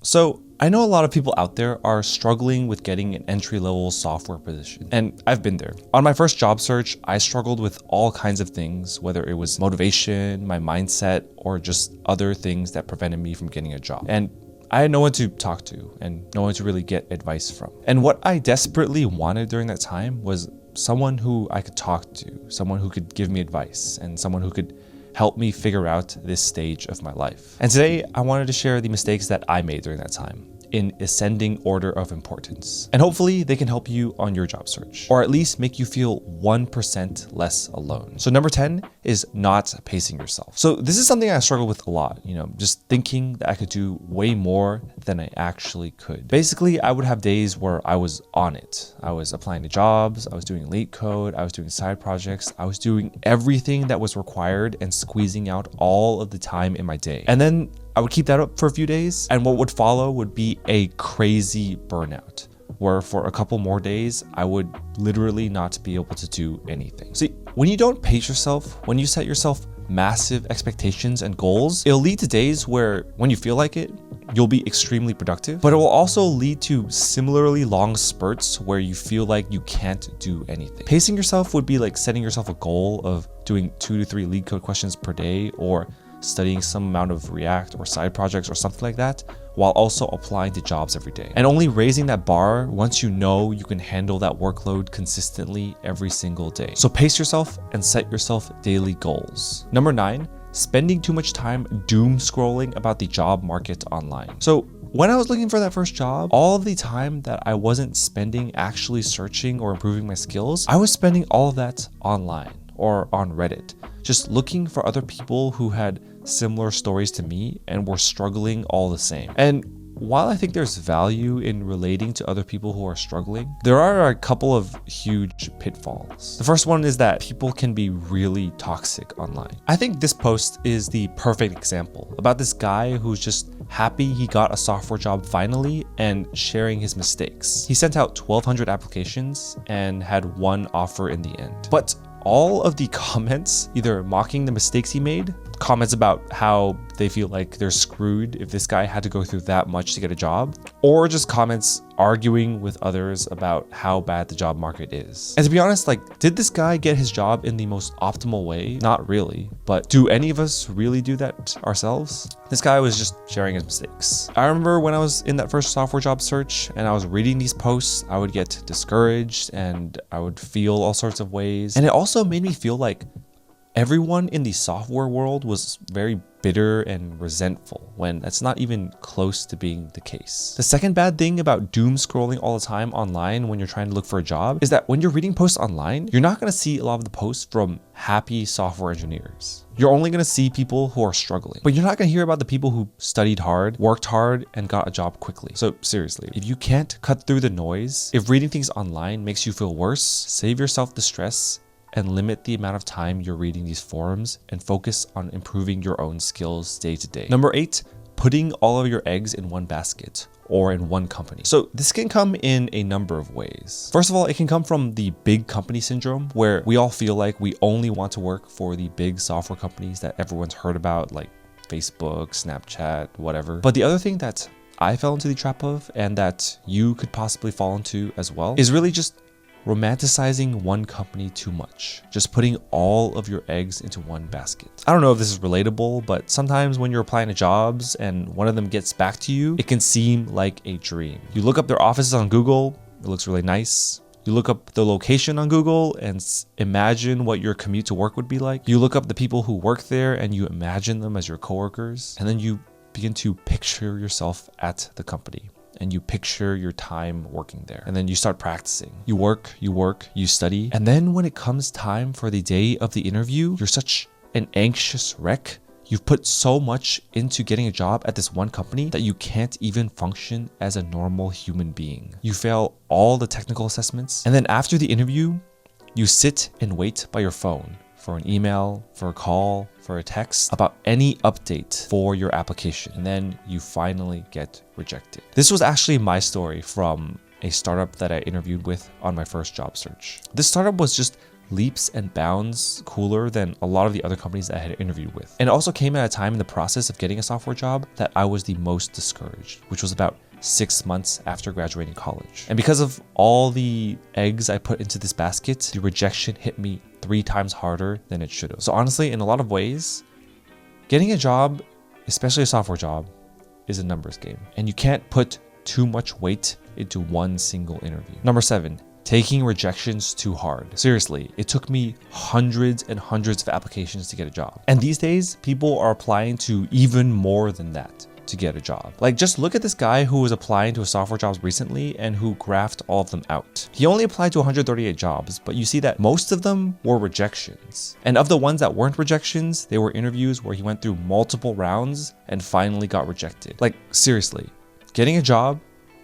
So I know a lot of people out there are struggling with getting an entry-level software position, and I've been there. On my first job search, I struggled with all kinds of things, whether it was motivation, my mindset, or just other things that prevented me from getting a job. And I had no one to talk to and no one to really get advice from. And what I desperately wanted during that time was someone who I could talk to, someone who could give me advice, and someone who could help me figure out this stage of my life. And today I wanted to share the mistakes that I made during that time in ascending order of importance. And hopefully they can help you on your job search, or at least make you feel 1% less alone. So number 10 is not pacing yourself. So this is something I struggle with a lot, just thinking that I could do way more than I actually could. Basically, I would have days where I was on it. I was applying to jobs, I was doing late code, I was doing side projects, I was doing everything that was required and squeezing out all of the time in my day. And then I would keep that up for a few days, and what would follow would be a crazy burnout, where for a couple more days, I would literally not be able to do anything. See, when you don't pace yourself, when you set yourself massive expectations and goals, it'll lead to days where when you feel like it, you'll be extremely productive, but it will also lead to similarly long spurts where you feel like you can't do anything. Pacing yourself would be like setting yourself a goal of doing 2 to 3 lead code questions per day, or studying some amount of React or side projects or something like that, while also applying to jobs every day. And only raising that bar once you know you can handle that workload consistently every single day. So pace yourself and set yourself daily goals. Number 9, spending too much time doom scrolling about the job market online. So when I was looking for that first job, all of the time that I wasn't spending actually searching or improving my skills, I was spending all of that online or on Reddit, just looking for other people who had similar stories to me and were struggling all the same. And while I think there's value in relating to other people who are struggling, there are a couple of huge pitfalls. The first one is that people can be really toxic online. I think this post is the perfect example about this guy who's just happy he got a software job finally and sharing his mistakes. He sent out 1,200 applications and had one offer in the end. But all of the comments, either mocking the mistakes he made, comments about how they feel like they're screwed if this guy had to go through that much to get a job, or just comments arguing with others about how bad the job market is. And to be honest, did this guy get his job in the most optimal way? Not really, but do any of us really do that ourselves? This guy was just sharing his mistakes. I remember when I was in that first software job search and I was reading these posts, I would get discouraged and I would feel all sorts of ways. And it also made me feel like everyone in the software world was very bitter and resentful, when that's not even close to being the case. The second bad thing about doom scrolling all the time online when you're trying to look for a job is that when you're reading posts online, you're not going to see a lot of the posts from happy software engineers. You're only going to see people who are struggling, but you're not going to hear about the people who studied hard, worked hard, and got a job quickly. So seriously, if you can't cut through the noise, if reading things online makes you feel worse, save yourself the stress and limit the amount of time you're reading these forums and focus on improving your own skills day to day. Number 8, putting all of your eggs in one basket or in one company. So this can come in a number of ways. First of all, it can come from the big company syndrome, where we all feel like we only want to work for the big software companies that everyone's heard about, like Facebook, Snapchat, whatever. But the other thing that I fell into the trap of, and that you could possibly fall into as well, is really just romanticizing one company too much, just putting all of your eggs into one basket. I don't know if this is relatable, but sometimes when you're applying to jobs and one of them gets back to you, it can seem like a dream. You look up their offices on Google, it looks really nice. You look up the location on Google and imagine what your commute to work would be like. You look up the people who work there and you imagine them as your coworkers, and then you begin to picture yourself at the company. And you picture your time working there. And then you start practicing. You work, you study. And then when it comes time for the day of the interview, you're such an anxious wreck. You've put so much into getting a job at this one company that you can't even function as a normal human being. You fail all the technical assessments. And then after the interview, you sit and wait by your phone for an email, for a call, for a text about any update for your application. And then you finally get rejected. This was actually my story from a startup that I interviewed with on my first job search. This startup was just leaps and bounds cooler than a lot of the other companies that I had interviewed with. And it also came at a time in the process of getting a software job that I was the most discouraged, which was about 6 months after graduating college. And because of all the eggs I put into this basket, the rejection hit me 3 times harder than it should have. So honestly, in a lot of ways, getting a job, especially a software job, is a numbers game. And you can't put too much weight into one single interview. Number 7, taking rejections too hard. Seriously, it took me hundreds and hundreds of applications to get a job. And these days, people are applying to even more than that to get a job. Like, just look at this guy who was applying to software jobs recently and who graphed all of them out. He only applied to 138 jobs, but you see that most of them were rejections. And of the ones that weren't rejections, they were interviews where he went through multiple rounds and finally got rejected. Like, seriously, getting a job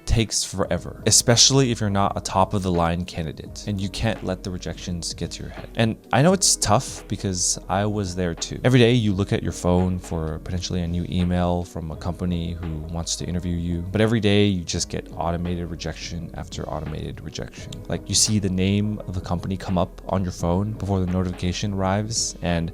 takes forever, especially if you're not a top of the line candidate and you can't let the rejections get to your head. And I know it's tough because I was there too. Every day you look at your phone for potentially a new email from a company who wants to interview you, but every day you just get automated rejection after automated rejection. Like, you see the name of the company come up on your phone before the notification arrives, and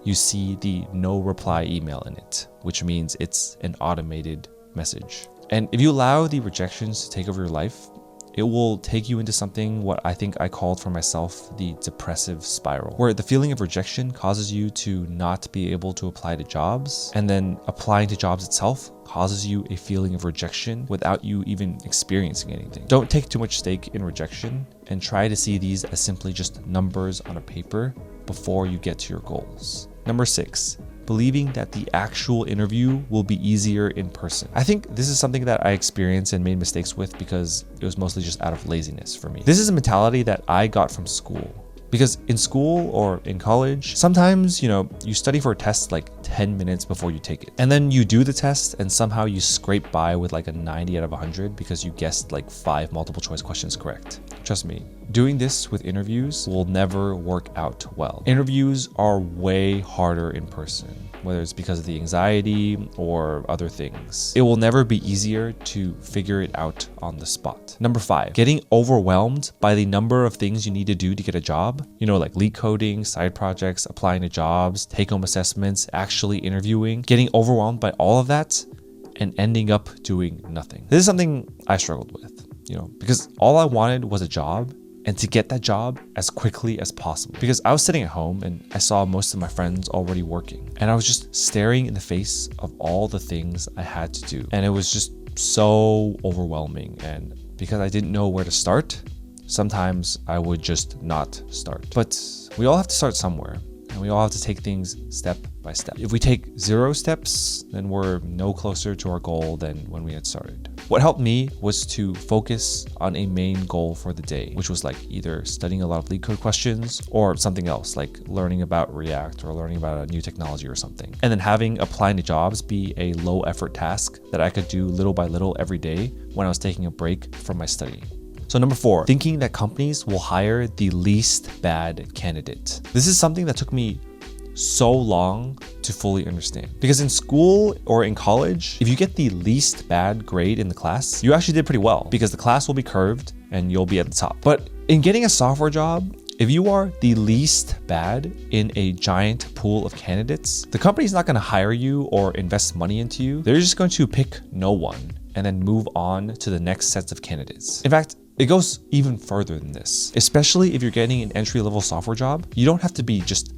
you see the no reply email in it, which means it's an automated message. And if you allow the rejections to take over your life, it will take you into something what I think I called for myself the depressive spiral, where the feeling of rejection causes you to not be able to apply to jobs, and then applying to jobs itself causes you a feeling of rejection without you even experiencing anything. Don't take too much stake in rejection and try to see these as simply just numbers on a paper before you get to your goals. Number 6, believing that the actual interview will be easier in person. I think this is something that I experienced and made mistakes with because it was mostly just out of laziness for me. This is a mentality that I got from school. Because in school or in college, sometimes, you study for a test like 10 minutes before you take it. And then you do the test and somehow you scrape by with like a 90 out of 100 because you guessed like 5 multiple choice questions correct. Trust me, doing this with interviews will never work out well. Interviews are way harder in person, whether it's because of the anxiety or other things. It will never be easier to figure it out on the spot. Number 5, getting overwhelmed by the number of things you need to do to get a job. Like lead coding, side projects, applying to jobs, take-home assessments, actually interviewing. Getting overwhelmed by all of that and ending up doing nothing. This is something I struggled with, because all I wanted was a job and to get that job as quickly as possible. Because I was sitting at home and I saw most of my friends already working, and I was just staring in the face of all the things I had to do. And it was just so overwhelming. And because I didn't know where to start, sometimes I would just not start. But we all have to start somewhere, and we all have to take things step by step. If we take 0 steps, then we're no closer to our goal than when we had started. What helped me was to focus on a main goal for the day, which was like either studying a lot of lead code questions or something else, like learning about React or learning about a new technology or something. And then having applying to jobs be a low effort task that I could do little by little every day when I was taking a break from my studying. So number 4, thinking that companies will hire the least bad candidate. This is something that took me so long to fully understand. Because in school or in college, if you get the least bad grade in the class, you actually did pretty well because the class will be curved and you'll be at the top. But in getting a software job, if you are the least bad in a giant pool of candidates, the company's not going to hire you or invest money into you. They're just going to pick no one and then move on to the next sets of candidates. In fact, it goes even further than this, especially if you're getting an entry-level software job. You don't have to be just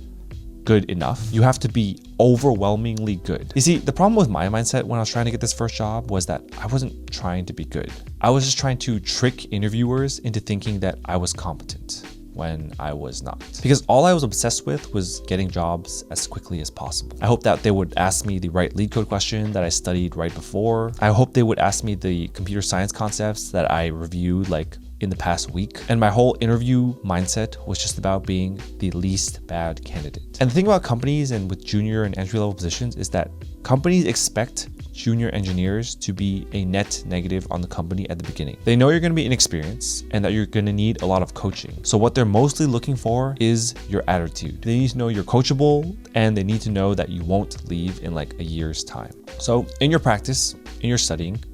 good enough. You have to be overwhelmingly good. You see, the problem with my mindset when I was trying to get this first job was that I wasn't trying to be good. I was just trying to trick interviewers into thinking that I was competent when I was not. Because all I was obsessed with was getting jobs as quickly as possible. I hoped that they would ask me the right lead code question that I studied right before. I hoped they would ask me the computer science concepts that I reviewed like in the past week. And my whole interview mindset was just about being the least bad candidate. And the thing about companies and with junior and entry-level positions is that companies expect junior engineers to be a net negative on the company at the beginning. They know you're going to be inexperienced and that you're going to need a lot of coaching. So what they're mostly looking for is your attitude. They need to know you're coachable, and they need to know that you won't leave in like a year's time. So in your practice, in your studying,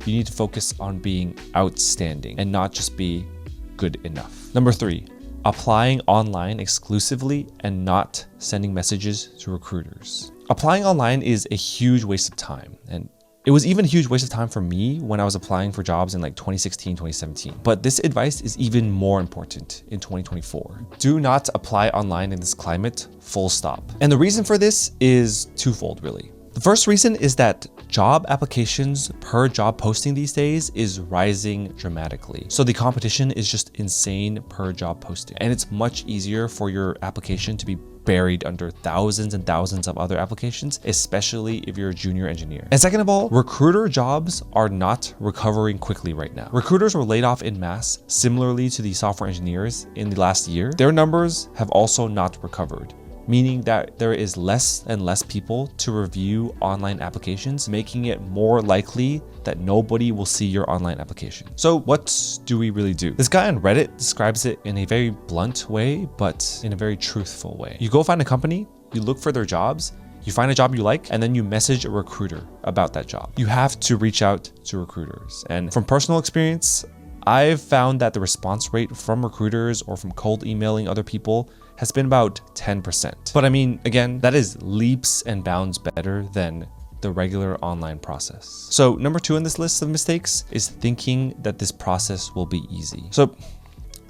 you need to focus on being outstanding and not just be good enough. Number 3, applying online exclusively and not sending messages to recruiters. Applying online is a huge waste of time, and it was even a huge waste of time for me when I was applying for jobs in like 2016, 2017. But this advice is even more important in 2024. Do not apply online in this climate, full stop. And the reason for this is twofold, really. The first reason is that job applications per job posting these days is rising dramatically. So the competition is just insane per job posting. And it's much easier for your application to be buried under thousands and thousands of other applications, especially if you're a junior engineer. And second of all, recruiter jobs are not recovering quickly right now. Recruiters were laid off in mass, similarly to the software engineers in the last year. Their numbers have also not recovered, meaning that there is less and less people to review online applications, making it more likely that nobody will see your online application. So what do we really do? This guy on Reddit describes it in a very blunt way, but in a very truthful way. You go find a company, you look for their jobs, you find a job you like, and then you message a recruiter about that job. You have to reach out to recruiters. And from personal experience, I've found that the response rate from recruiters or from cold emailing other people has been about 10%. But I mean, again, that is leaps and bounds better than the regular online process. So number 2 on this list of mistakes is thinking that this process will be easy. So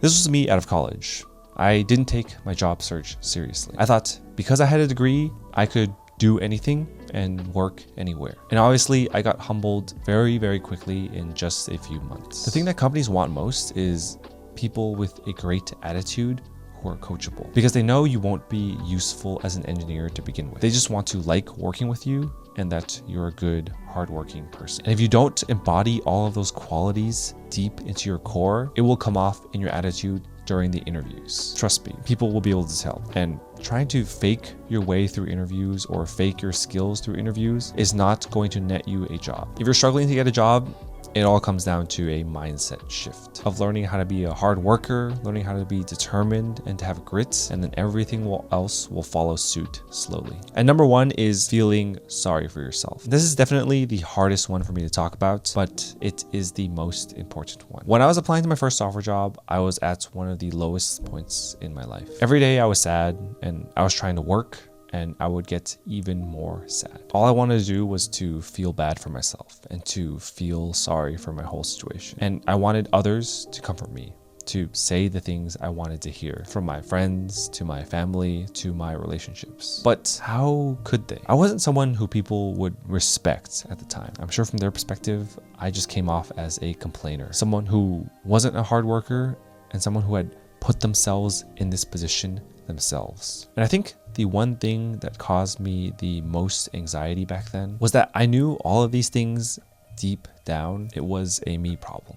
this was me out of college. I didn't take my job search seriously. I thought because I had a degree, I could do anything and work anywhere. And obviously I got humbled very, very quickly in just a few months. The thing that companies want most is people with a great attitude who are coachable, because they know you won't be useful as an engineer to begin with. They just want to like working with you and that you're a good, hardworking person. And if you don't embody all of those qualities deep into your core, it will come off in your attitude during the interviews. Trust me, people will be able to tell. And trying to fake your way through interviews or fake your skills through interviews is not going to net you a job. If you're struggling to get a job, it all comes down to a mindset shift of learning how to be a hard worker, learning how to be determined and to have grit, and then everything else will follow suit slowly. And number 1 is feeling sorry for yourself. This is definitely the hardest one for me to talk about, but it is the most important one. When I was applying to my first software job, I was at one of the lowest points in my life. Every day I was sad and I was trying to work, and I would get even more sad. All I wanted to do was to feel bad for myself and to feel sorry for my whole situation. And I wanted others to comfort me, to say the things I wanted to hear, from my friends to my family to my relationships. But how could they? I wasn't someone who people would respect at the time. I'm sure from their perspective, I just came off as a complainer, someone who wasn't a hard worker and someone who had put themselves in this position themselves. And I think the one thing that caused me the most anxiety back then was that I knew all of these things deep down. It was a me problem.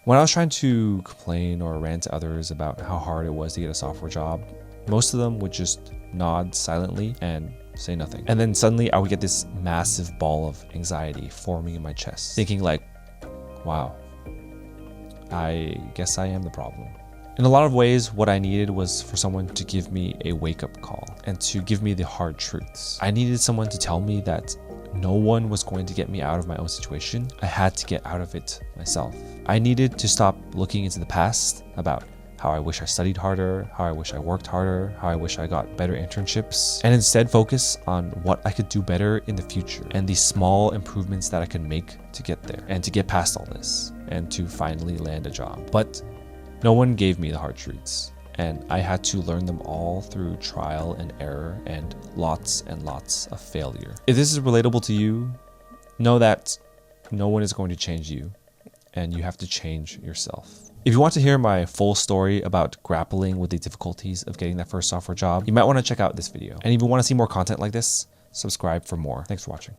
When I was trying to complain or rant to others about how hard it was to get a software job, most of them would just nod silently and say nothing. And then suddenly I would get this massive ball of anxiety forming in my chest, thinking like, wow, I guess I am the problem. In a lot of ways, what I needed was for someone to give me a wake-up call and to give me the hard truths. I needed someone to tell me that no one was going to get me out of my own situation. I had to get out of it myself. I needed to stop looking into the past about how I wish I studied harder, how I wish I worked harder, how I wish I got better internships, and instead focus on what I could do better in the future and the small improvements that I could make to get there and to get past all this and to finally land a job. But no one gave me the hard truths, and I had to learn them all through trial and error and lots of failure. If this is relatable to you, know that no one is going to change you, and you have to change yourself. If you want to hear my full story about grappling with the difficulties of getting that first software job, you might want to check out this video. And if you want to see more content like this, subscribe for more. Thanks for watching.